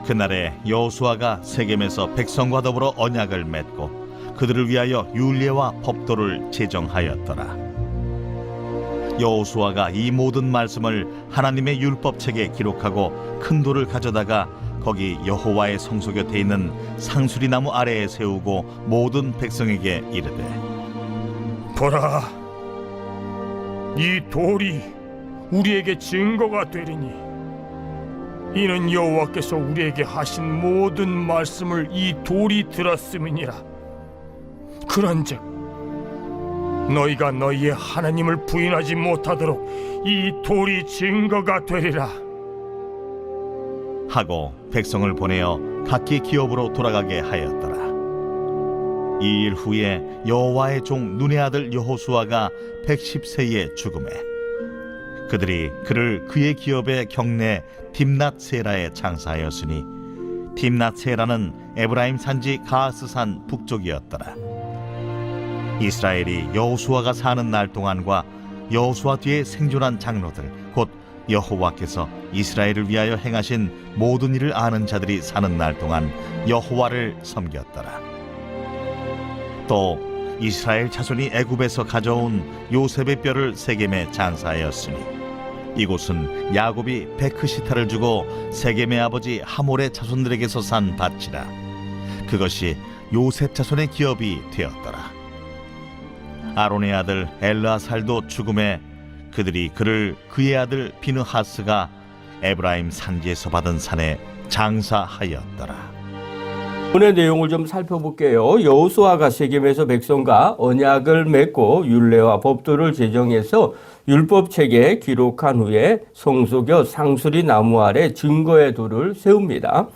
그날에 여호수아가 세겜에서 백성과 더불어 언약을 맺고 그들을 위하여 율례와 법도를 제정하였더라. 여호수아가 이 모든 말씀을 하나님의 율법책에 기록하고 큰 돌을 가져다가 거기 여호와의 성소 곁에 있는 상수리 나무 아래에 세우고 모든 백성에게 이르되, 보라, 이 돌이 우리에게 증거가 되리니 이는 여호와께서 우리에게 하신 모든 말씀을 이 돌이 들었음이니라. 그런즉 너희가 너희의 하나님을 부인하지 못하도록 이 돌이 증거가 되리라 하고 백성을 보내어 각기 기업으로 돌아가게 하였더라. 이 일 후에 여호와의 종 눈의 아들 여호수아가 110세에 죽음에 그들이 그를 그의 기업의 경내 딥낫세라에 장사하였으니 딥낫세라는 에브라임 산지 가스산 북쪽이었더라. 이스라엘이 여호수아가 사는 날 동안과 여호수아 뒤에 생존한 장로들 곧 여호와께서 이스라엘을 위하여 행하신 모든 일을 아는 자들이 사는 날 동안 여호와를 섬겼더라. 또 이스라엘 자손이 애굽에서 가져온 요셉의 뼈를 세겜에 장사하였으니 이곳은 야곱이 베크시타를 주고 세겜의 아버지 하몰의 자손들에게서 산 밭이라. 그것이 요셉 자손의 기업이 되었더라. 아론의 아들 엘르아살도 죽음에 그들이 그를 그의 아들 비느하스가 에브라임 산지에서 받은 산에 장사하였더라. 오늘 내용을 좀 살펴볼게요. 여호수아가 세겜에서 백성과 언약을 맺고 율례와 법도를 제정해서 율법책에 기록한 후에 성소곁 상수리 나무 아래 증거의 돌을 세웁니다.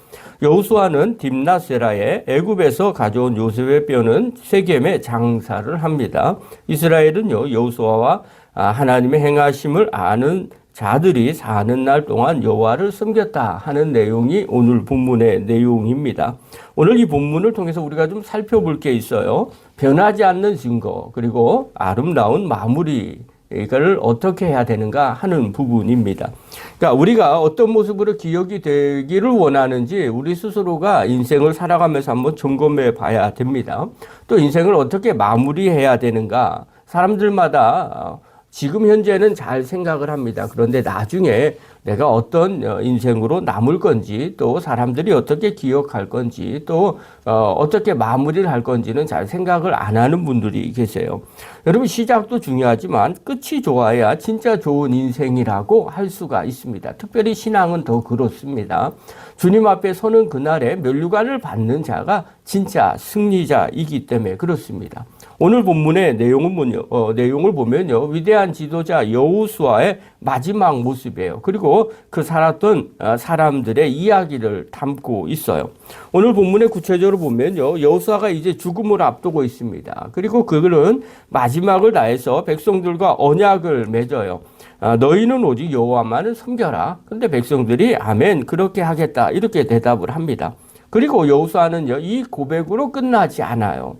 여호수아는 딥낫세라에 애굽에서 가져온 요셉의 뼈는 세겜에 장사를 합니다. 이스라엘은요 여호수아와 하나님의 행하심을 아는 자들이 사는 날 동안 여호와를 섬겼다 하는 내용이 오늘 본문의 내용입니다. 오늘 이 본문을 통해서 우리가 좀 살펴볼 게 있어요. 변하지 않는 증거 그리고 아름다운 마무리 이걸 어떻게 해야 되는가 하는 부분입니다. 그러니까 우리가 어떤 모습으로 기억이 되기를 원하는지 우리 스스로가 인생을 살아가면서 한번 점검해 봐야 됩니다. 또 인생을 어떻게 마무리해야 되는가 사람들마다 지금 현재는 잘 생각을 합니다. 그런데 나중에 내가 어떤 인생으로 남을 건지 또 사람들이 어떻게 기억할 건지 또 어떻게 마무리를 할 건지는 잘 생각을 안 하는 분들이 계세요. 여러분 시작도 중요하지만 끝이 좋아야 진짜 좋은 인생이라고 할 수가 있습니다. 특별히 신앙은 더 그렇습니다. 주님 앞에 서는 그날에 면류관을 받는 자가 진짜 승리자이기 때문에 그렇습니다. 오늘 본문의 내용을 보면요. 위대한 지도자 여호수아의 마지막 모습이에요. 그리고 그 살았던 사람들의 이야기를 담고 있어요. 오늘 본문의 구체적으로 보면요. 여호수아가 이제 죽음을 앞두고 있습니다. 그리고 그들은 마지막을 다해서 백성들과 언약을 맺어요. 너희는 오직 여호와만을 섬겨라. 그런데 백성들이 아멘 그렇게 하겠다 이렇게 대답을 합니다. 그리고 여호수아는요. 이 고백으로 끝나지 않아요.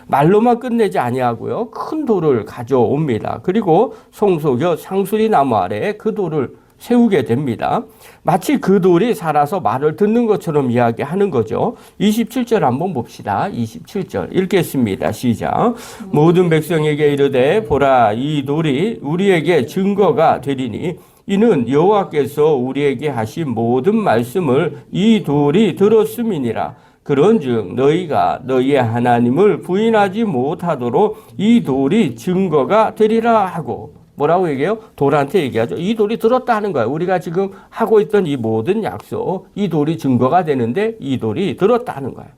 말로만 끝내지 아니하고요. 큰 돌을 가져옵니다. 그리고 성소곁 상수리 나무 아래에 그 돌을 세우게 됩니다. 마치 그 돌이 살아서 말을 듣는 것처럼 이야기하는 거죠. 27절 한번 봅시다. 27절 읽겠습니다. 시작. 모든 백성에게 이르되 보라 이 돌이 우리에게 증거가 되리니 이는 여호와께서 우리에게 하신 모든 말씀을 이 돌이 들었음이니라. 그런즉 너희가 너희의 하나님을 부인하지 못하도록 이 돌이 증거가 되리라 하고 뭐라고 얘기해요? 돌한테 얘기하죠. 이 돌이 들었다 하는 거예요. 우리가 지금 하고 있던 이 모든 약속 이 돌이 증거가 되는데 이 돌이 들었다 하는 거예요.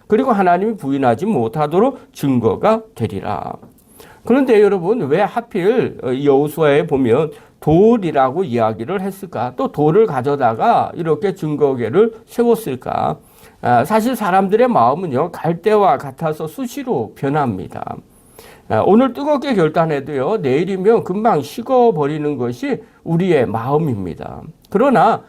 그리고 하나님이 부인하지 못하도록 증거가 되리라. 그런데 여러분 왜 하필 여호수아에 보면 돌이라고 이야기를 했을까? 또 돌을 가져다가 이렇게 증거계를 세웠을까? 사실 사람들의 마음은요 갈대와 같아서 수시로 변합니다. 오늘 뜨겁게 결단해도요 내일이면 금방 식어버리는 것이 우리의 마음입니다. 그러나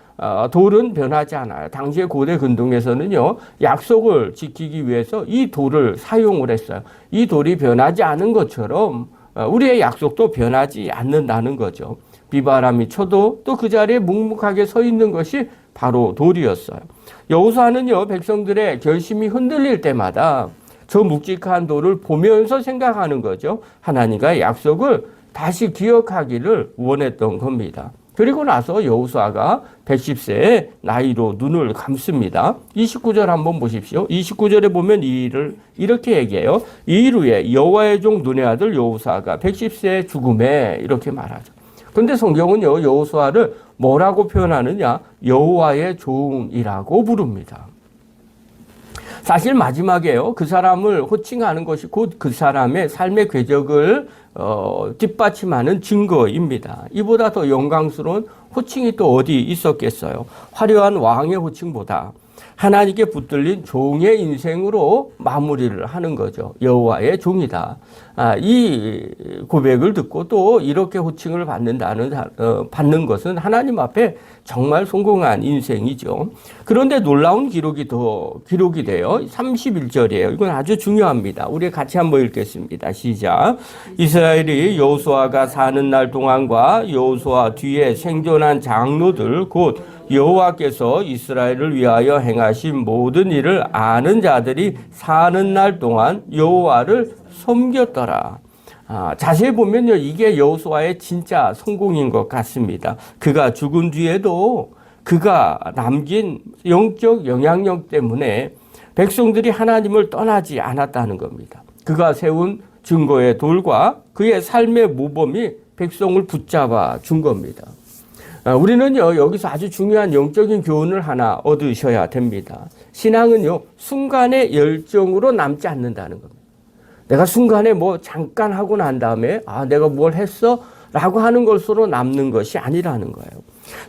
돌은 변하지 않아요. 당시의 고대 근동에서는요 약속을 지키기 위해서 이 돌을 사용을 했어요. 이 돌이 변하지 않은 것처럼 우리의 약속도 변하지 않는다는 거죠. 비바람이 쳐도 또 그 자리에 묵묵하게 서 있는 것이 바로 돌이었어요. 여호수아는요, 백성들의 결심이 흔들릴 때마다 저 묵직한 돌을 보면서 생각하는 거죠. 하나님과의 약속을 다시 기억하기를 원했던 겁니다. 그리고 나서 여호수아가 110세의 나이로 눈을 감습니다. 29절 한번 보십시오. 29절에 보면 이 일을 이렇게 얘기해요. 이 일 후에 여호와의 종 눈의 아들 여호수아가 110세의 죽음에 이렇게 말하죠. 그런데 성경은요, 여호수아를 뭐라고 표현하느냐? 여호와의 종이라고 부릅니다. 사실 마지막에요, 그 사람을 호칭하는 것이 곧 그 사람의 삶의 궤적을 뒷받침하는 증거입니다. 이보다 더 영광스러운 호칭이 또 어디 있었겠어요? 화려한 왕의 호칭보다 하나님께 붙들린 종의 인생으로 마무리를 하는 거죠. 여호와의 종이다. 이 고백을 듣고 또 이렇게 호칭을 받는 것은 하나님 앞에 정말 성공한 인생이죠. 그런데 놀라운 기록이 돼요. 31절이에요. 이건 아주 중요합니다. 우리 같이 한번 읽겠습니다. 시작. 이스라엘이 여호수아가 사는 날 동안과 여호수아 뒤에 생존한 장로들 곧 여호와께서 이스라엘을 위하여 행하신 모든 일을 아는 자들이 사는 날 동안 여호와를 섬겼더라. 자세히 보면요, 이게 여호수아의 진짜 성공인 것 같습니다. 그가 죽은 뒤에도 그가 남긴 영적 영향력 때문에 백성들이 하나님을 떠나지 않았다는 겁니다. 그가 세운 증거의 돌과 그의 삶의 모범이 백성을 붙잡아 준 겁니다. 우리는요, 여기서 아주 중요한 영적인 교훈을 하나 얻으셔야 됩니다. 신앙은요, 순간의 열정으로 남지 않는다는 겁니다. 내가 순간에 뭐 잠깐 하고 난 다음에 내가 뭘 했어? 라고 하는 것으로 남는 것이 아니라는 거예요.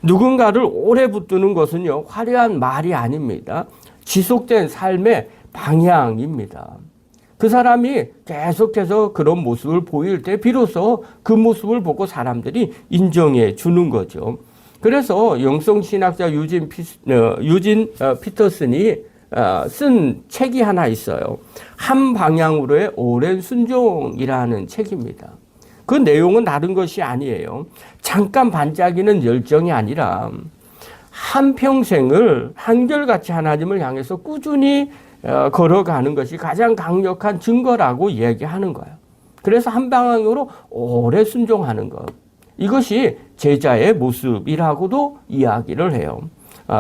누군가를 오래 붙드는 것은요, 화려한 말이 아닙니다. 지속된 삶의 방향입니다. 그 사람이 계속해서 그런 모습을 보일 때 비로소 그 모습을 보고 사람들이 인정해 주는 거죠. 그래서 영성신학자 유진 피터슨이 쓴 책이 하나 있어요. 한 방향으로의 오랜 순종이라는 책입니다. 그 내용은 다른 것이 아니에요. 잠깐 반짝이는 열정이 아니라 한평생을 한결같이 하나님을 향해서 꾸준히 걸어가는 것이 가장 강력한 증거라고 이야기하는 거예요. 그래서 한 방향으로 오래 순종하는 것. 이것이 제자의 모습이라고도 이야기를 해요.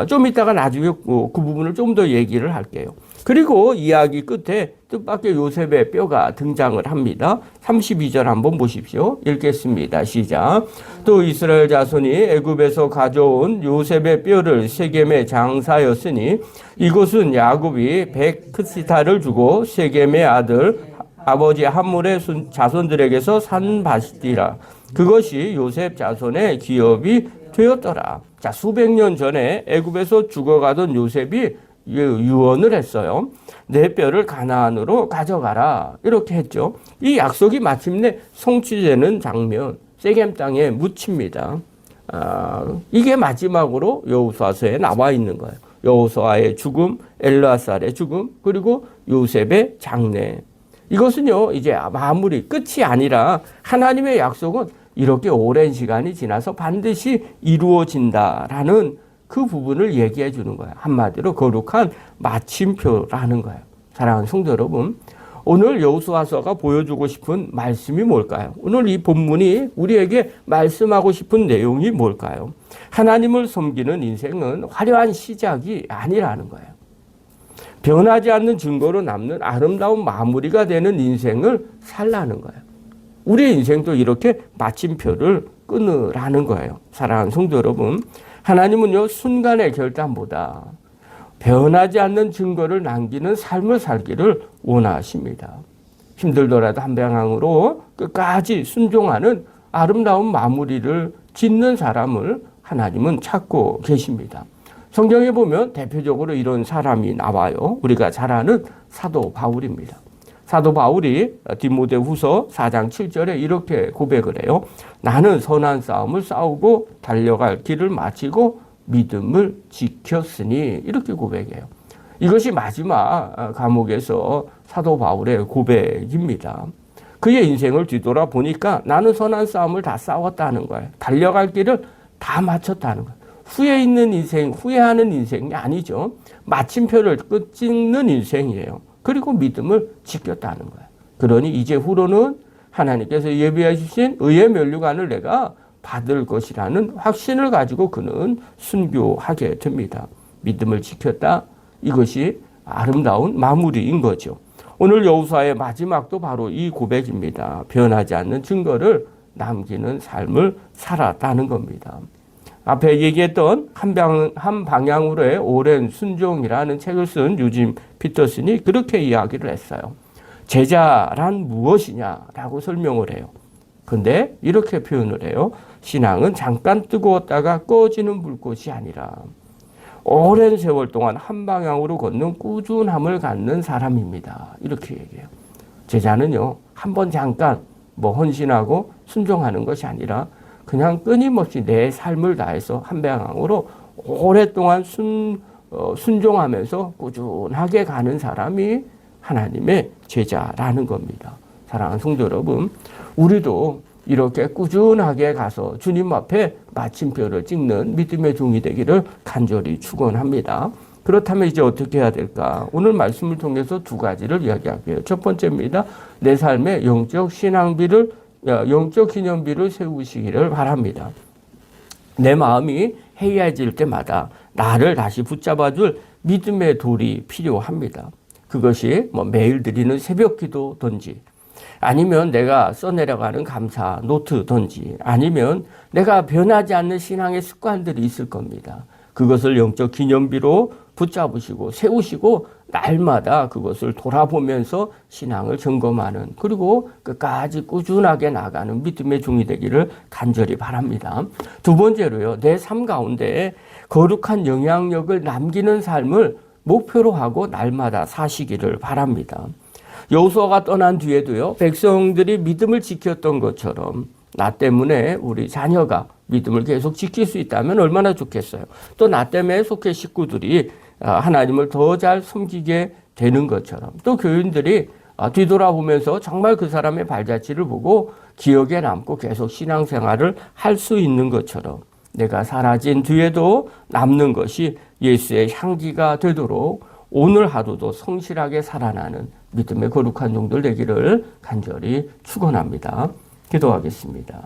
좀 이따가 나중에 그 부분을 좀 더 얘기를 할게요. 그리고 이야기 끝에 뜻밖의 요셉의 뼈가 등장을 합니다. 32절 한번 보십시오. 읽겠습니다. 시작. 또 이스라엘 자손이 애굽에서 가져온 요셉의 뼈를 세겜에 장사였으니 이곳은 야곱이 백크시타를 주고 세겜의 아들 아버지 함몰의 자손들에게서 산 밭이라. 그것이 요셉 자손의 기업이 되었더라. 자, 수백 년 전에 애굽에서 죽어가던 요셉이 유언을 했어요. 내 뼈를 가나안으로 가져가라. 이렇게 했죠. 이 약속이 마침내 성취되는 장면, 세겜 땅에 묻힙니다. 이게 마지막으로 여호수아서에 나와 있는 거예요. 여호수아의 죽음, 엘르아살의 죽음, 그리고 요셉의 장례. 이것은요, 이제 마무리, 끝이 아니라 하나님의 약속은 이렇게 오랜 시간이 지나서 반드시 이루어진다라는 그 부분을 얘기해 주는 거예요. 한마디로 거룩한 마침표라는 거예요. 사랑하는 성도 여러분, 오늘 여호수아서가 보여주고 싶은 말씀이 뭘까요? 오늘 이 본문이 우리에게 말씀하고 싶은 내용이 뭘까요? 하나님을 섬기는 인생은 화려한 시작이 아니라는 거예요. 변하지 않는 증거로 남는 아름다운 마무리가 되는 인생을 살라는 거예요. 우리의 인생도 이렇게 마침표를 끊으라는 거예요. 사랑하는 성도 여러분, 하나님은요, 순간의 결단보다 변하지 않는 증거를 남기는 삶을 살기를 원하십니다. 힘들더라도 한 방향으로 끝까지 순종하는 아름다운 마무리를 짓는 사람을 하나님은 찾고 계십니다. 성경에 보면 대표적으로 이런 사람이 나와요. 우리가 잘 아는 사도 바울입니다. 사도 바울이 디모데후서 4장 7절에 이렇게 고백을 해요. 나는 선한 싸움을 싸우고 달려갈 길을 마치고 믿음을 지켰으니, 이렇게 고백해요. 이것이 마지막 감옥에서 사도 바울의 고백입니다. 그의 인생을 뒤돌아 보니까 나는 선한 싸움을 다 싸웠다는 거예요. 달려갈 길을 다 마쳤다는 거예요. 후회 있는 인생, 후회하는 인생이 아니죠. 마침표를 찍는 인생이에요. 그리고 믿음을 지켰다는 거예요. 그러니 이제 후로는 하나님께서 예비해 주신 의의 면류관을 내가 받을 것이라는 확신을 가지고 그는 순교하게 됩니다. 믿음을 지켰다. 이것이 아름다운 마무리인 거죠. 오늘 여호수아의 마지막도 바로 이 고백입니다. 변하지 않는 증거를 남기는 삶을 살았다는 겁니다. 앞에 얘기했던 한 방향으로의 오랜 순종이라는 책을 쓴 유진 피터슨이 그렇게 이야기를 했어요. 제자란 무엇이냐라고 설명을 해요. 근데 이렇게 표현을 해요. 신앙은 잠깐 뜨거웠다가 꺼지는 불꽃이 아니라 오랜 세월 동안 한 방향으로 걷는 꾸준함을 갖는 사람입니다. 이렇게 얘기해요. 제자는요, 한번 잠깐 헌신하고 순종하는 것이 아니라 그냥 끊임없이 내 삶을 다해서 한 방향으로 오랫동안 순종하면서 꾸준하게 가는 사람이 하나님의 제자라는 겁니다. 사랑하는 성도 여러분, 우리도 이렇게 꾸준하게 가서 주님 앞에 마침표를 찍는 믿음의 종이 되기를 간절히 축원합니다. 그렇다면 이제 어떻게 해야 될까? 오늘 말씀을 통해서 두 가지를 이야기할게요. 첫 번째입니다. 내 삶의 영적 기념비를 세우시기를 바랍니다. 내 마음이 해이해질 때마다 나를 다시 붙잡아줄 믿음의 돌이 필요합니다. 그것이 매일 드리는 새벽 기도든지 아니면 내가 써내려가는 감사 노트든지 아니면 내가 변하지 않는 신앙의 습관들이 있을 겁니다. 그것을 영적 기념비로 붙잡으시고 세우시고 날마다 그것을 돌아보면서 신앙을 점검하는 그리고 끝까지 꾸준하게 나가는 믿음의 종이 되기를 간절히 바랍니다. 두 번째로요. 내 삶 가운데 거룩한 영향력을 남기는 삶을 목표로 하고 날마다 사시기를 바랍니다. 여호수아가 떠난 뒤에도요. 백성들이 믿음을 지켰던 것처럼 나 때문에 우리 자녀가 믿음을 계속 지킬 수 있다면 얼마나 좋겠어요. 또 나 때문에 속해 식구들이 하나님을 더 잘 섬기게 되는 것처럼 또 교인들이 뒤돌아보면서 정말 그 사람의 발자취를 보고 기억에 남고 계속 신앙생활을 할 수 있는 것처럼 내가 사라진 뒤에도 남는 것이 예수의 향기가 되도록 오늘 하루도 성실하게 살아나는 믿음의 거룩한 종들 되기를 간절히 축원합니다. 기도하겠습니다.